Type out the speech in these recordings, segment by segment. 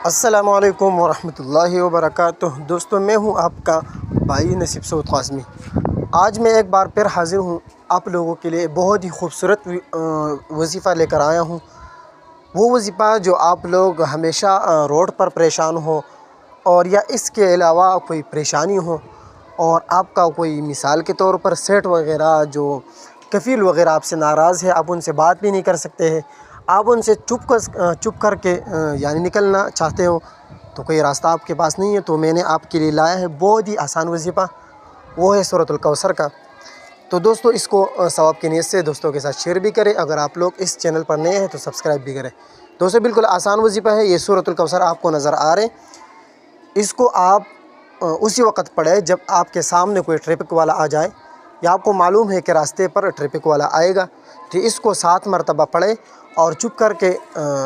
السلام علیکم ورحمۃ اللہ وبرکاتہ۔ دوستو، میں ہوں آپ کا بھائی نصیب سعود قاسمی۔ آج میں ایک بار پھر حاضر ہوں آپ لوگوں کے لیے بہت ہی خوبصورت وظیفہ لے کر آیا ہوں۔ وہ وظیفہ جو آپ لوگ ہمیشہ روڈ پر پریشان ہو اور یا اس کے علاوہ کوئی پریشانی ہو اور آپ کا کوئی مثال کے طور پر سیٹ وغیرہ جو کفیل وغیرہ آپ سے ناراض ہے، آپ ان سے بات بھی نہیں کر سکتے ہیں، آپ ان سے چپ کر کے یعنی نکلنا چاہتے ہو تو کوئی راستہ آپ کے پاس نہیں ہے، تو میں نے آپ کے لیے لایا ہے بہت ہی آسان وظیفہ، وہ ہے سورۃ الکوثر کا۔ تو دوستو، اس کو ثواب کی نیت سے دوستوں کے ساتھ شیئر بھی کریں۔ اگر آپ لوگ اس چینل پر نئے ہیں تو سبسکرائب بھی کریں۔ دوستو، بالکل آسان وظیفہ ہے یہ سورۃ الکوثر، آپ کو نظر آ رہے ہیں۔ اس کو آپ اسی وقت پڑھیں جب آپ کے سامنے کوئی ٹریفک والا آ جائے یا آپ کو معلوم ہے کہ راستے پر ٹریفک والا آئے گا، تو اس کو 7 مرتبہ پڑھیں اور چپ کر کے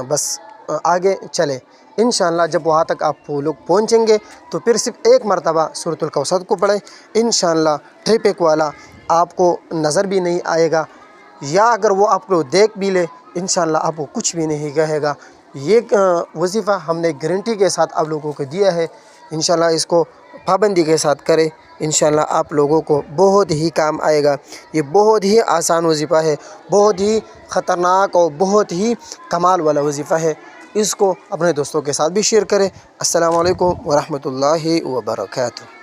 بس آگے چلیں۔ انشاءاللہ جب وہاں تک آپ لوگ پہنچیں گے تو پھر صرف 1 مرتبہ سورۃ الکوثر کو پڑھیں۔ انشاءاللہ ٹریفک والا آپ کو نظر بھی نہیں آئے گا، یا اگر وہ آپ کو دیکھ بھی لے انشاءاللہ آپ کو کچھ بھی نہیں کہے گا۔ یہ وظیفہ ہم نے گارنٹی کے ساتھ آپ لوگوں کو دیا ہے۔ انشاءاللہ اس کو پابندی کے ساتھ کریں، انشاءاللہ آپ لوگوں کو بہت ہی کام آئے گا۔ یہ بہت ہی آسان وظیفہ ہے، بہت ہی خطرناک اور بہت ہی کمال والا وظیفہ ہے۔ اس کو اپنے دوستوں کے ساتھ بھی شیئر کریں۔ السلام علیکم ورحمۃ اللہ وبرکاتہ۔